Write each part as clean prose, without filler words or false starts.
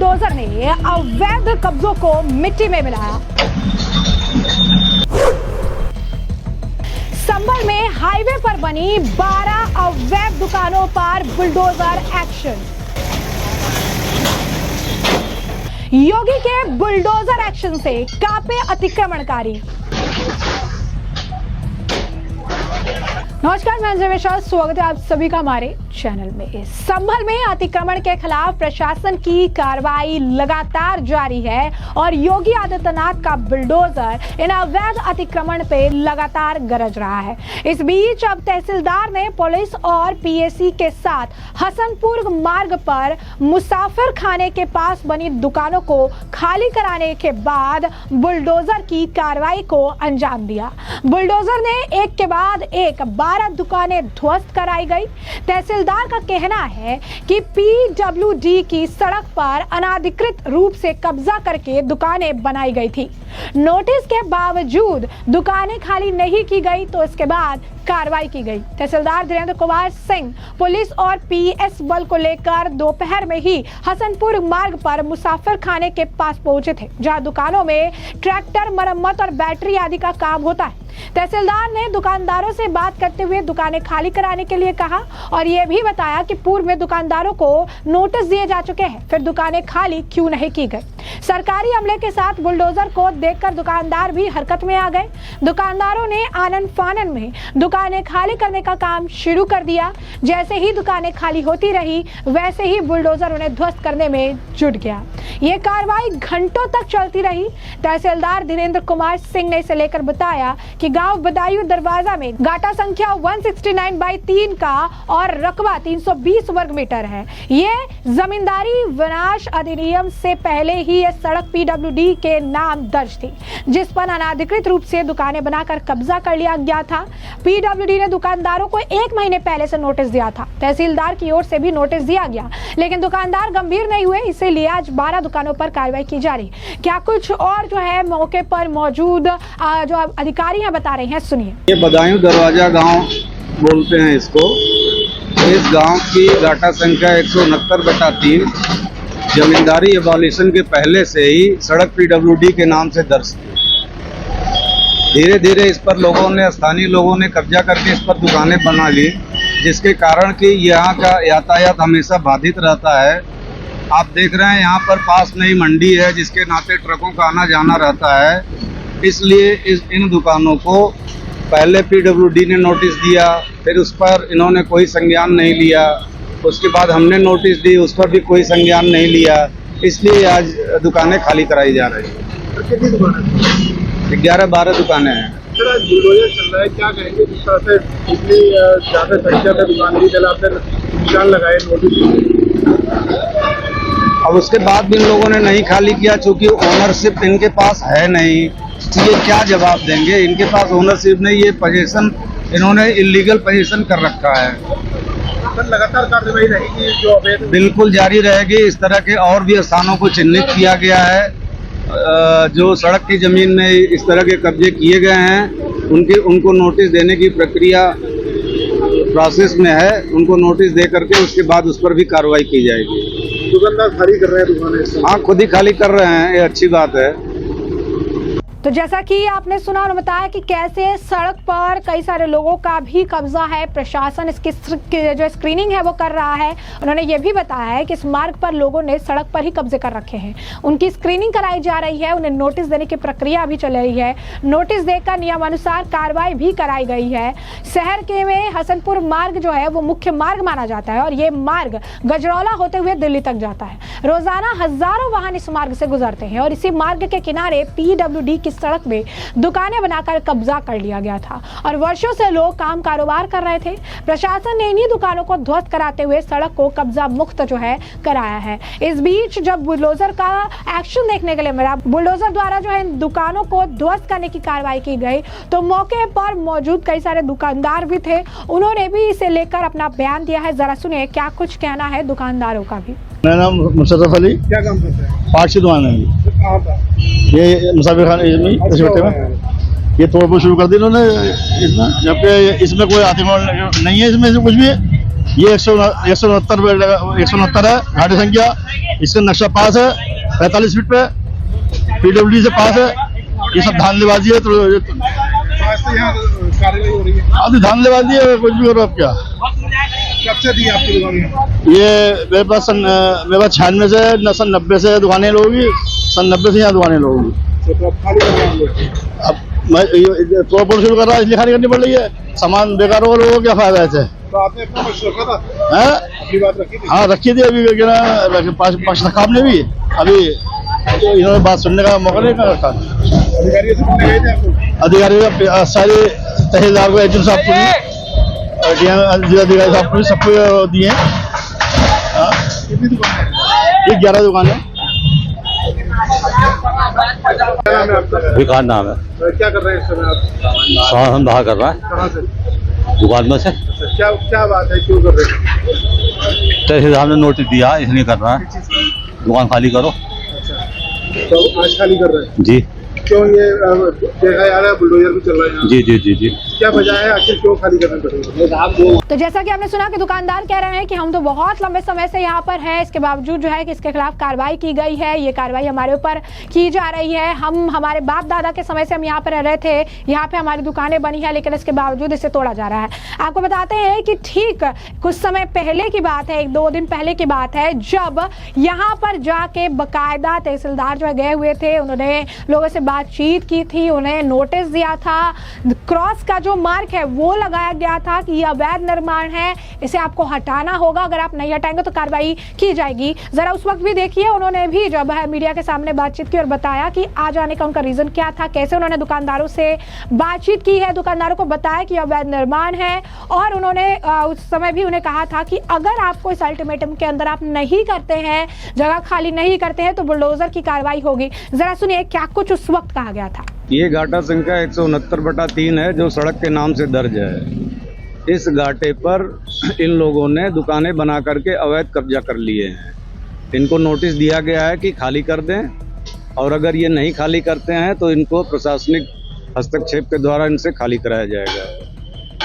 Bulldozer ने अवैध कब्जों को मिट्टी में मिलाया। संभल में हाईवे पर बनी 12 अवैध दुकानों पर बुलडोजर एक्शन। योगी के बुलडोजर एक्शन से कांपे अतिक्रमणकारी। नमस्कार, मैं अंजलि मिश्रा, स्वागत है आप सभी का हमारे चैनल में। संभल में अतिक्रमण के खिलाफ प्रशासन की कार्रवाई लगातार जारी है और योगी आदित्यनाथ का बुलडोजर इन अवैध अतिक्रमण पे लगातार गरज रहा है। इस बीच अब तहसीलदार ने पुलिस और पीएसी के साथ हसनपुर मार्ग पर मुसाफिर खाने के पास बनी दुकानों को खाली कराने के बाद बुलडोजर की कार्रवाई को अंजाम दिया। बुलडोजर ने एक के बाद एक 12 दुकानें ध्वस्त कराई गई। तहसीलदार का कहना है कि पीडब्ल्यूडी की सड़क पर अनाधिकृत रूप से कब्जा करके दुकानें बनाई गई थी। नोटिस के बावजूद दुकानें खाली नहीं की गई तो इसके बाद कार्रवाई की गई। तहसीलदार धीरेन्द्र कुमार सिंह पुलिस और पीएस बल को लेकर दोपहर में ही हसनपुर मार्ग पर मुसाफिर खाने के पास पहुंचे थे, जहां दुकानों में ट्रैक्टर मरम्मत और बैटरी आदि का काम होता है। तहसीलदार ने दुकानदारों से बात करते हुए दुकानें खाली कराने के लिए कहा और यह भी बताया कि पूर्व में दुकानदारों को नोटिस दिए जा चुके हैं, फिर दुकानें खाली क्यों नहीं की गई। सरकारी अमले के साथ बुलडोजर को देखकर दुकानदार भी हरकत में आ गए। दुकानदारों ने आनन फानन में दुकानें खाली करने का काम शुरू कर दिया। जैसे ही दुकानें खाली होती रही वैसे ही बुलडोजर उन्हें ध्वस्त करने में जुट गया। ये कार्रवाई घंटों तक चलती रही। तहसीलदार धीरेन्द्र कुमार सिंह ने इसे लेकर बताया कि गांव बदायूं दरवाजा में गाटा संख्या 169/3 का और रकबा 320 वर्ग मीटर है। ये जमींदारी विनाश अधिनियम से पहले ही ये सड़क पीडब्ल्यूडी के नाम दर्ज थी, जिस पर अनाधिकृत रूप से दुकानें बनाकर कब्जा कर लिया गया था। पीडब्ल्यूडी ने दुकानदारों को 1 महीने पहले से नोटिस दिया था। तहसीलदार की ओर से भी नोटिस दिया गया, लेकिन दुकानदार गंभीर नहीं हुए, इसीलिए आज 12 दुकानों पर कार्रवाई की जा रही। क्या कुछ और जो है मौके पर मौजूद जो अधिकारी हैं बता रहे हैं, सुनिए। ये बदायूं दरवाजा गांव बोलते हैं इसको। इस गांव की गाटा संख्या 169/3 जमींदारी एबॉलिशन के पहले से ही सड़क पीडब्ल्यूडी के नाम से दर्ज थी। धीरे धीरे इस पर स्थानीय लोगों ने कब्जा करके इस पर दुकानें बना ली, जिसके कारण कि यहाँ का यातायात हमेशा बाधित रहता है। आप देख रहे हैं यहाँ पर पास नई मंडी है, जिसके नाते ट्रकों का आना जाना रहता है। इसलिए इन दुकानों को पहले पीडब्ल्यूडी ने नोटिस दिया, फिर उस पर इन्होंने कोई संज्ञान नहीं लिया। उसके बाद हमने नोटिस दी, उस पर भी कोई संज्ञान नहीं लिया। इसलिए आज दुकानें खाली कराई जा रही हैं। कितनी दुकानें? 11-12 दुकानें हैं। सर, आज बुलडोजर चल रहा है, क्या कहेंगे? जिस तरह से इतनी ज़्यादा संख्या में दुकान की जला पर निशान लगाए, नोटिस, अब उसके बाद भी इन लोगों ने नहीं खाली किया, चूँकि ओनरशिप इनके पास है नहीं। ये क्या जवाब देंगे? इनके पास ओनरशिप नहीं, ये पोजीशन इन्होंने इलीगल पोजीशन कर रखा है। सर, लगातार कार्रवाई रहेगी जो अवैध? बिल्कुल जारी रहेगी। इस तरह के और भी स्थानों को चिन्हित किया गया है। जो सड़क की जमीन में इस तरह के कब्जे किए गए हैं उनको नोटिस देने की प्रक्रिया प्रोसेस में है। उनको नोटिस दे करके उसके बाद उस पर भी कार्रवाई की जाएगी। दुकानदार खाली कर रहे हैं दुकानें? हाँ, खुद ही खाली कर रहे हैं, ये अच्छी बात है। तो जैसा कि आपने सुना और बताया कि कैसे सड़क पर कई सारे लोगों का भी कब्जा है। प्रशासन इसकी जो स्क्रीनिंग है वो कर रहा है। उन्होंने ये भी बताया है कि इस मार्ग पर लोगों ने सड़क पर ही कब्जे कर रखे हैं, उनकी स्क्रीनिंग कराई जा रही है, उन्हें नोटिस देने की प्रक्रिया भी चल रही है। नोटिस देकर नियमानुसार कार्रवाई भी कराई गई है। शहर के में हसनपुर मार्ग जो है वो मुख्य मार्ग माना जाता है और ये मार्ग गजरौला होते हुए दिल्ली तक जाता है। रोजाना हजारों वाहन इस मार्ग से गुजरते हैं और इसी मार्ग के किनारे पीडब्ल्यूडी की सड़क में दुकानें बनाकर कब्जा कर लिया गया था और वर्षों से लोग काम कारोबार कर रहे थे। प्रशासन ने इन्हीं दुकानों को ध्वस्त कराते हुए सड़क को कब्जा मुक्त जो है कराया है। इस बीच जब बुलडोजर का एक्शन देखने के लिए मिला, बुलडोजर द्वारा जो है इन दुकानों को ध्वस्त करने की कार्रवाई की गई, तो मौके पर मौजूद कई सारे दुकानदार भी थे, उन्होंने भी इसे लेकर अपना बयान दिया है। जरा सुनिए क्या कुछ कहना है दुकानदारों का भी। मेरा नाम मुशर्रफ अली। क्या काम करते हैं? पार्ट की दुकान है। कहाँ पर? ये मुसाफिर खान में ये तोड़ फोड़ शुरू कर दी इन्होंने। इसमें जबकि इसमें कोई अतिक्रमण नहीं है, इसमें से कुछ भी ये 169 है घाटी संख्या। इसका नक्शा पास है 45 फीट पे, PWD से पास है। ये सब धांधलीबाजी है। तो आज से यहाँ कार्रवाई हो रही है। आधी धांधलीबाजी है, कुछ भी करो। अब क्या कब से दी आपकी दुकान यहाँ? ये मेरे पास 96 से सन 90 से दुकानें लोगी। सन 90 से यहाँ दुकानें लोगी। तो आप खाली कर रहे होंगे। अब मैं प्रॉपर शुरू कर रहा, इसलिए खाली करनी पड़ रही है। सामान बेकार होगा, लोगों को क्या फायदा है इससे? तो आपने अपना पक्ष रखा था? हैं? अपनी बात रखी थी? हाँ रखी थी। अभी पक्ष रखा आपने भी। अभी तो इन्होंने बात सुनने का मौका नहीं रखा। अधिकारियों से मिलने गए थे आपको? अधिकारी सारे तहसीलदार को, एचएम साहब को, जिलाधिकारी साहब को सबको दिए। कितनी दुकान है? ये 11 दुकान है। क्या नाम है आपका? विकास नाम है। क्या कर रहे हैं इस समय आप? सामान बाहर कर रहा है कहाँ से? दुकान में से। क्या क्या बात है, क्यों कर रहे हैं? तहसीलदार ने नोटिस दिया, इसलिए कर रहा है। दुकान खाली करो। तो आज खाली कर रहे हैं? जी क्यों ये देखा जा रहा है बुलडोजर भी चल रहा है यहाँ? जी जी जी जी। क्या वजह है, आखिर क्यों खाली करना पड़ेगा? तो जैसा कि आपने सुना कि दुकानदार कह रहे हैं कि हम तो बहुत लंबे समय से यहाँ पर हैं, इसके बावजूद जो है कि इसके खिलाफ कार्रवाई की गई है। ये कार्रवाई हमारे ऊपर की जा रही है। हम हमारे बाप दादा के समय से हम यहाँ पर रह रहे थे, यहाँ पे हमारी दुकानें बनी है, लेकिन इसके बावजूद इसे तोड़ा जा रहा है। आपको बताते हैं कि ठीक कुछ समय पहले की बात है, 1-2 दिन पहले की बात है, जब यहाँ पर जाके बाकायदा तहसीलदार जो गए हुए थे, उन्होंने लोगों से बातचीत की थी, उन्हें नोटिस दिया था। क्रॉस का जो मार्क है वो लगाया गया था कि यह अवैध निर्माण है, इसे आपको हटाना होगा, अगर आप नहीं हटाएंगे तो कार्रवाई की जाएगी। जरा उस वक्त भी देखिए, उन्होंने भी जब मीडिया के सामने बातचीत की और बताया कि आ जाने का उनका रीजन क्या था, कैसे उन्होंने दुकानदारों से बातचीत की है, दुकानदारों को बताया कि अवैध निर्माण है। और उन्होंने उस समय भी उन्हें कहा था कि अगर आपको इस अल्टीमेटम के अंदर आप नहीं करते हैं, जगह खाली नहीं करते हैं, तो बुलडोजर की कार्रवाई होगी। जरा सुनिए क्या कुछ उस वक्त कहा गया था। ये घाटा संख्या 169/3 है जो सड़क के नाम से दर्ज है। इस घाटे पर इन लोगों ने दुकानें बना करके अवैध कब्जा कर लिए हैं। इनको नोटिस दिया गया है कि खाली कर दें, और अगर ये नहीं खाली करते हैं तो इनको प्रशासनिक हस्तक्षेप के द्वारा इनसे खाली कराया जाएगा।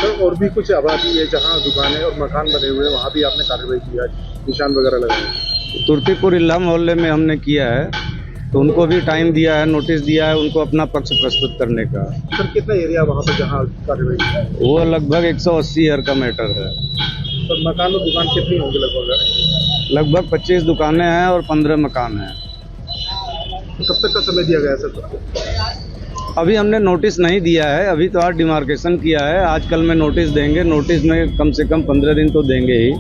तो और भी कुछ आबादी है जहाँ दुकानें और मकान बने हुए हैं, वहाँ भी आपने कार्रवाई किया, निशान वगैरह लगाए? तुर्तीपुर इल्ला मोहल्ले में हमने किया है, तो उनको भी टाइम दिया है, नोटिस दिया है उनको अपना पक्ष प्रस्तुत करने का। सर कितना एरिया वहाँ पे जहाँ कार्रवाई की है? वो लगभग 180 ईयर का मैटर है। तो मकान और दुकान कितनी होंगी लगभग? लगभग 25 दुकानें हैं और 15 मकान हैं। कब तक का समय दिया गया है सर सबको? अभी हमने नोटिस नहीं दिया है, अभी तो आज डिमार्केशन किया है। आज कल में नोटिस देंगे, नोटिस में कम से कम 15 दिन तो देंगे ही,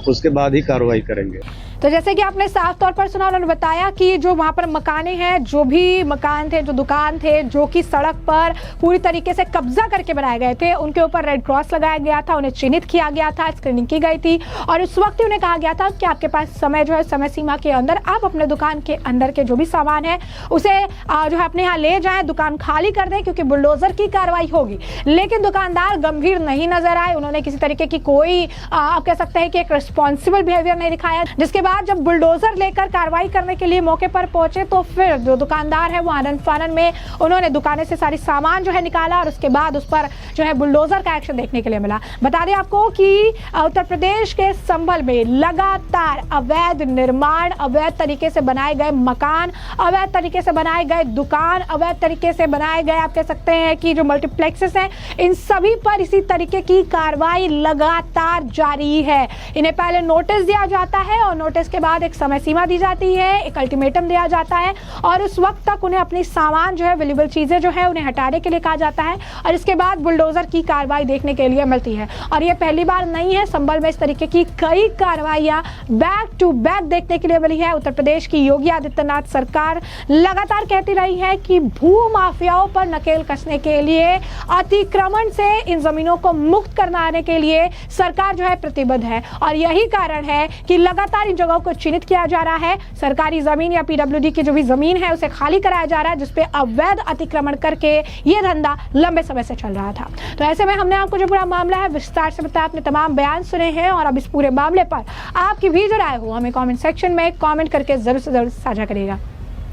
उसके बाद ही कार्रवाई करेंगे। तो जैसे कि आपने साफ तौर पर सुना, उन्होंने बताया कि जो वहाँ पर मकाने हैं, जो भी मकान थे, जो दुकान थे, जो कि सड़क पर पूरी तरीके से कब्जा करके बनाए गए थे, उनके ऊपर रेड क्रॉस लगाया गया था, उन्हें चिन्हित किया गया था, स्क्रीनिंग की गई थी, और उस वक्त ही उन्हें कहा गया था कि आपके पास समय जो है, समय सीमा के अंदर आप अपने दुकान के अंदर के जो भी सामान है उसे जो है अपने यहाँ ले जाएं, दुकान खाली कर दें, क्योंकि बुलडोजर की कार्रवाई होगी। लेकिन दुकानदार गंभीर नहीं नजर आए, उन्होंने किसी तरीके की कोई आप कह सकते हैं कि एक रिस्पॉन्सिबल बिहेवियर नहीं दिखाया। जिसके बाद जब बुलडोजर लेकर कार्रवाई करने के लिए मौके पर पहुंचे, तो फिर जो दुकानदार है वो आनन फानन में उन्होंने दुकानें से सारी सामान जो है निकाला, और उसके बाद उस पर जो है बुलडोजर का एक्शन देखने के लिए मिला। बता दें आपको कि उत्तर प्रदेश के संभल में लगातार अवैध निर्माण, अवैध तरीके से बनाए गए मकान, अवैध तरीके से बनाए गए दुकान, अवैध तरीके से बनाए गए आप कह सकते हैं कि जो मल्टीप्लेक्सेस हैं, इन सभी पर इसी तरीके की कार्रवाई लगातार जारी है। इन्हें पहले नोटिस दिया जाता है, और नोटिस के बाद एक समय सीमा दी जाती है, एक अल्टीमेटम दिया जाता है, और उस वक्त तक उन्हें अपनी सामान जो है, वेल्युएबल चीजें जो है, उन्हें हटाने के लिए कहा जाता है, और इसके बाद बुलडोजर की कार्रवाई देखने के लिए मिलती है। और ये पहली बार नहीं है, संभल में इस तरीके की कई कार्रवाइयां बैक टू बैक देखने के लिए मिली है। उत्तर प्रदेश की योगी आदित्यनाथ सरकार लगातार कहती रही है कि भू माफियाओं पर नकेल कसने के लिए, अतिक्रमण से इन जमीनों को मुक्त करवाने के लिए सरकार जो है प्रतिबद्ध है, और यही कारण है कि लगातार इन जगहों को चिन्हित किया जा रहा है। सरकारी जमीन या PWD की जो भी जमीन है उसे खाली कराया जा रहा है, जिसपे अवैध अतिक्रमण करके ये धंधा लंबे समय से चल रहा था। तो ऐसे में हमने आपको जो पूरा मामला है विस्तार से बताया, आपने तमाम बयान सुने हैं, और अब इस पूरे मामले पर आपकी भी जो राय हो हमें कमेंट सेक्शन में कमेंट करके जरूर से जरूर साझा करिएगा।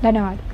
धन्यवाद।